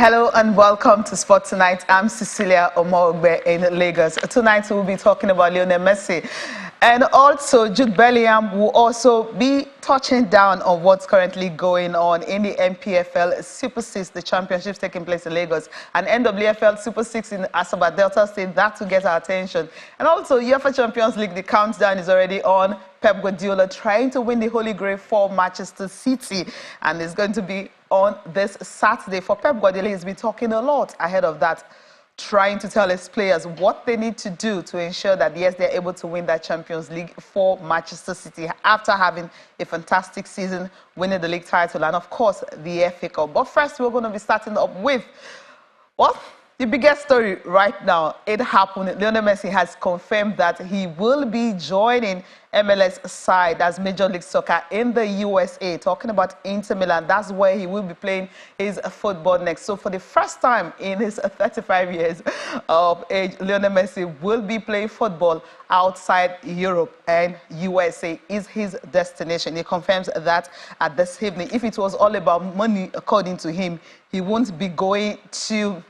Hello and welcome to Sport Tonight. I'm Cecilia Omogbe in Lagos. Tonight we'll be talking about Lionel Messi. And also Jude Bellingham will also be touching down on what's currently going on in the NPFL Super Six, the championships taking place in Lagos, and NWFL Super Six in Asaba Delta State. That will get our attention. And also UEFA Champions League, the countdown is already on. Pep Guardiola trying to win the Holy Grail for Manchester City, and it's going to be on this Saturday. For Pep Guardiola, he's been talking a lot ahead of that, trying to tell his players what they need to do to ensure that, yes, they're able to win that Champions League for Manchester City after having a fantastic season, winning the league title, and of course, the FA Cup. But first, we're going to be starting up with, well, the biggest story right now. It happened. Lionel Messi has confirmed that he will be joining MLS side, that's Major League Soccer in the USA, talking about Inter Milan. That's where he will be playing his football next. So for the first time in his 35 years of age, Lionel Messi will be playing football outside Europe, and USA is his destination. He confirms that at this evening. If it was all about money, according to him, he won't be going to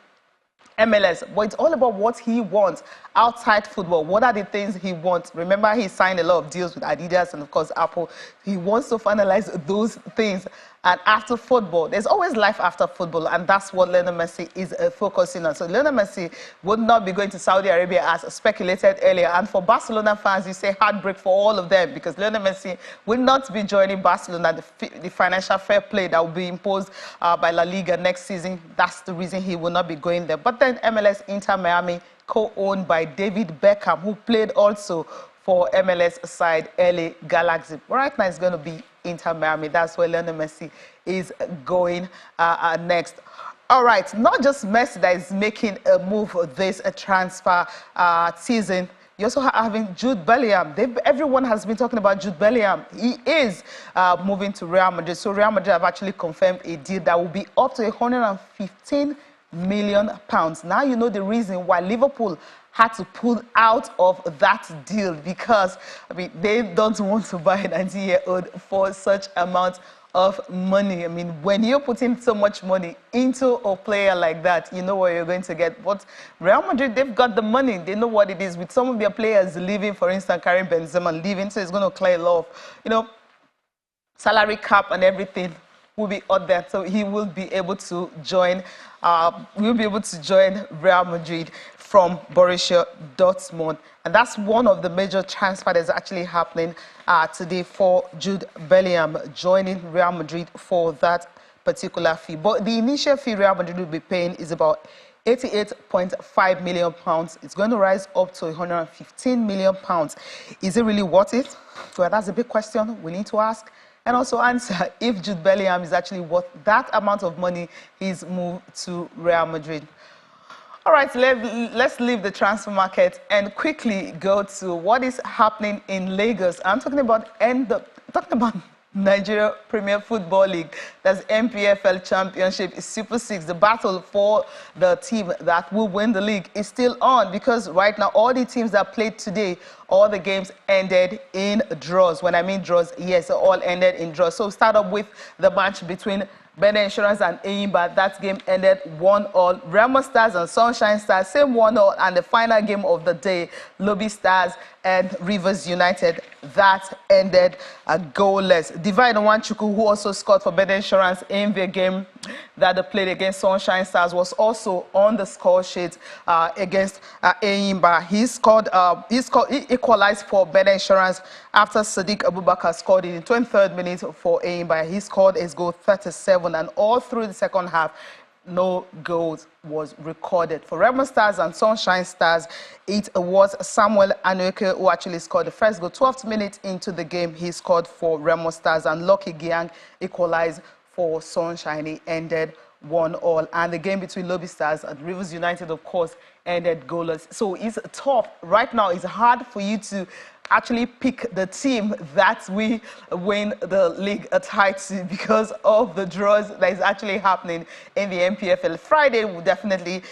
MLS, but it's all about what he wants outside football. What are the things he wants? Remember, he signed a lot of deals with Adidas and, of course, Apple. He wants to finalize those things. And after football, there's always life after football, and that's what Lionel Messi is focusing on. So Lionel Messi would not be going to Saudi Arabia as speculated earlier. And for Barcelona fans, you say heartbreak for all of them, because Lionel Messi will not be joining Barcelona, the financial fair play that will be imposed by La Liga next season. That's the reason he will not be going there. But then MLS Inter Miami, co-owned by David Beckham, who played also for MLS side LA Galaxy. Right now it's going to be Inter Miami. That's where Lionel Messi is going next. All right, not just Messi that is making a move this transfer season. You also having Jude Bellingham. Everyone has been talking about Jude Bellingham. He is moving to Real Madrid. So Real Madrid have actually confirmed a deal that will be up to £115 million. Now you know the reason why Liverpool had to pull out of that deal, because I mean they don't want to buy a 19-year-old for such amount of money. I mean, when you're putting so much money into a player like that, you know what you're going to get. But Real Madrid, they've got the money. They know what it is. With some of their players leaving, for instance, Karim Benzema leaving, so it's going to clear a lot of, salary cap and everything will be out there. So he will be able to join. Real Madrid from Borussia Dortmund. And that's one of the major transfers that's actually happening today for Jude Bellingham, joining Real Madrid for that particular fee. But the initial fee Real Madrid will be paying is about £88.5 million. It's going to rise up to £115 million. Is it really worth it? Well, that's a big question we need to ask. And also answer if Jude Bellingham is actually worth that amount of money he's moved to Real Madrid. All right, let's leave the transfer market and quickly go to what is happening in Lagos. I'm talking about Nigeria Premier Football League. That's NPFL Championship Super Six. The battle for the team that will win the league is still on, because right now all the teams that played today, all the games ended in draws. When I mean draws, yes, all ended in draws. So start up with the match between Benin Insurance and Eyimba. That game ended 1-1. Remo Stars and Sunshine Stars, same 1-1. And the final game of the day, Lobby Stars and Rivers United, that ended goalless. Divine Wanchuku, who also scored for Benin Insurance in the game that they played against Sunshine Stars, was also on the score sheet against Eyimba. He equalized for Benin Insurance after Sadiq Abubakar scored in the 23rd minute for Eyimba. He scored his goal 37, and all through the second half, no goals was recorded. For Remo Stars and Sunshine Stars, it was Samuel Anueke who actually scored the first goal. 12th minute into the game, he scored for Remo Stars, and Lucky Giang equalized for Sunshine. It ended 1-1. And the game between Lobby Stars and Rivers United, of course, ended goalless. So it's tough. Right now, it's hard for you to actually pick the team that will win the league title because of the draws that is actually happening in the NPFL. Friday will definitely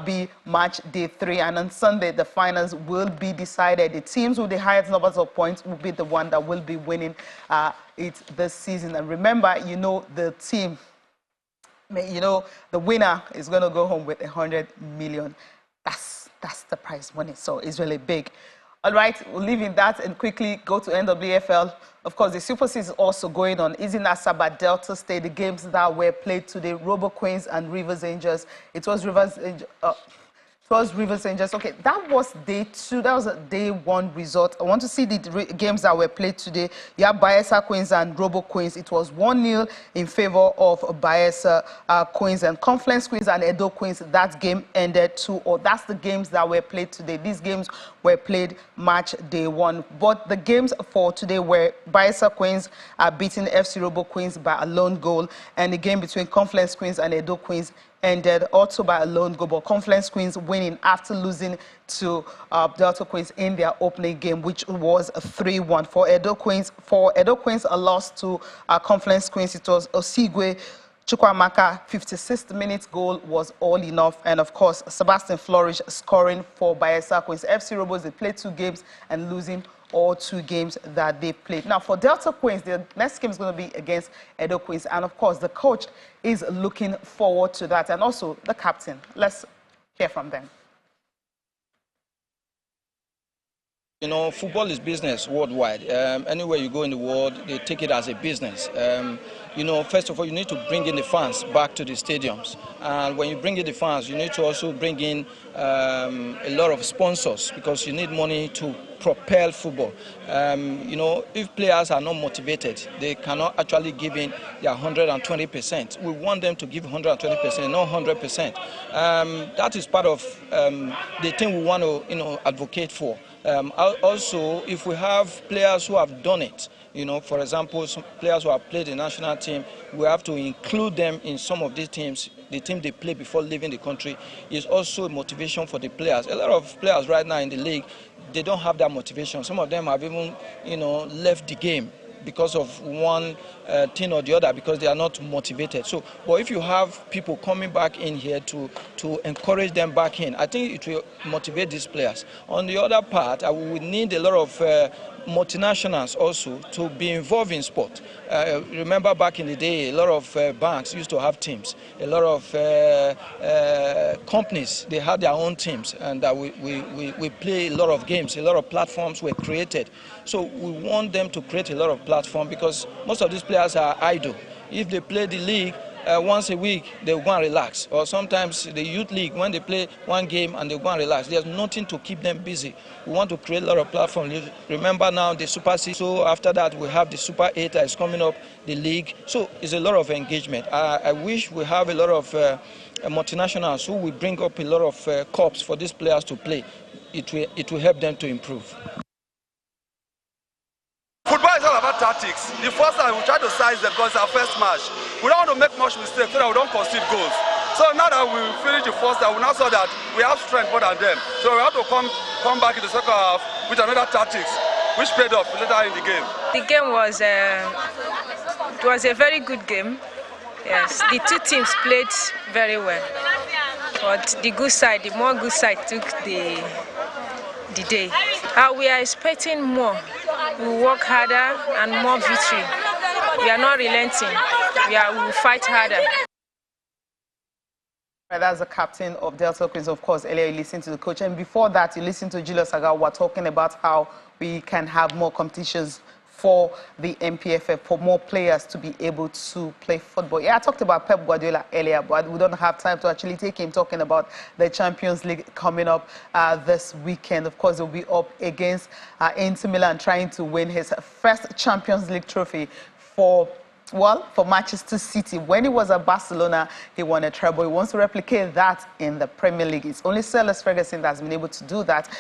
be match day 3, and on Sunday the finals will be decided. The teams with the highest numbers of points will be the one that will be winning it this season. And remember, the team You know, the winner is going to go home with 100 million. That's the prize money, so it's really big. All right, we'll leave in that and quickly go to NWFL. Of course, the Super Six is also going on. Is in Asaba, Delta State, the games that were played today, Robo Queens and Rivers Angels. It was Rivers Angels. Okay, that was day 2. That was a day 1 result. I want to see the games that were played today. You have Bayelsa Queens and Robo Queens. It was 1-0 in favor of Bayelsa Queens, and Confluence Queens and Edo Queens. That game ended 2-0. That's the games that were played today. These games were played match day 1. But the games for today were Bayelsa Queens beating FC Robo Queens by a lone goal, and the game between Confluence Queens and Edo Queens ended also by a lone goal, but Confluence Queens winning after losing to Delta Queens in their opening game, which was 3-1. For Edo Queens, a loss to Confluence Queens. It was Osigwe Chukwamaka 56th minute goal was all enough, and of course Sebastian Flourish scoring for Bayelsa Queens. FC Robos, they played 2 games and losing all 2 games that they played. Now for Delta Queens, the next game is going to be against Edo Queens, and of course the coach is looking forward to that, and also the captain. Let's hear from them. You know, football is business worldwide. Anywhere you go in the world, they take it as a business. You know, first of all, you need to bring in the fans back to the stadiums. And when you bring in the fans, you need to also bring in a lot of sponsors, because you need money to propel football. You know, if players are not motivated, they cannot actually give in their 120%. We want them to give 120%, not 100%. That is part of the thing we want to, you know, advocate for. Also, if we have players who have done it, you know, for example, some players who have played the national team, we have to include them in some of these teams. The team they play before leaving the country is also a motivation for the players. A lot of players right now in the league, they don't have that motivation. Some of them have even, you know, left the game because of one thing or the other, because they are not motivated. So, but if you have people coming back in here to encourage them back in, I think it will motivate these players. On the other part, we need a lot of multinationals also to be involved in sport. Remember back in the day, a lot of banks used to have teams. A lot of companies, they had their own teams, and we play a lot of games. A lot of platforms were created. So we want them to create a lot of platforms, because most of these players are idle. If they play the league once a week, they'll go and relax. Or sometimes the youth league, when they play one game and they go and relax, there's nothing to keep them busy. We want to create a lot of platforms. Remember now the Super Six, so after that we have the Super 8 that is coming up, the league. So it's a lot of engagement. I wish we have a lot of multinationals who will bring up a lot of cups for these players to play. It will help them to improve. Football is all about tactics. The first time we try to size them because it's our first match. We don't want to make much mistakes so that we don't concede goals. So now that we finish the first half, we now saw that we have strength more than them. So we have to come back in the second half with another tactics, which paid off later in the game. The game was it was a very good game. Yes, the 2 teams played very well, but the more good side took the day. We are expecting more. We work harder and more victory. We are not relenting. We will fight harder. That's the captain of Delta Queens. Of course, earlier you listened to the coach, and before that you listened to Julius Agawa talking about how we can have more competitions for the NPFL, for more players to be able to play football. Yeah, I talked about Pep Guardiola earlier, but we don't have time to actually take him talking about the Champions League coming up this weekend. Of course, he'll be up against Inter Milan, trying to win his first Champions League trophy for Manchester City. When he was at Barcelona, he won a treble. He wants to replicate that in the Premier League. It's only Sir Alex Ferguson that's been able to do that.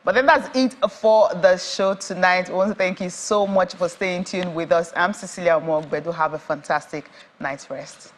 But then that's it for the show tonight. I want to thank you so much for staying tuned with us. I'm Cecilia Omogbe. Do have a fantastic night's rest.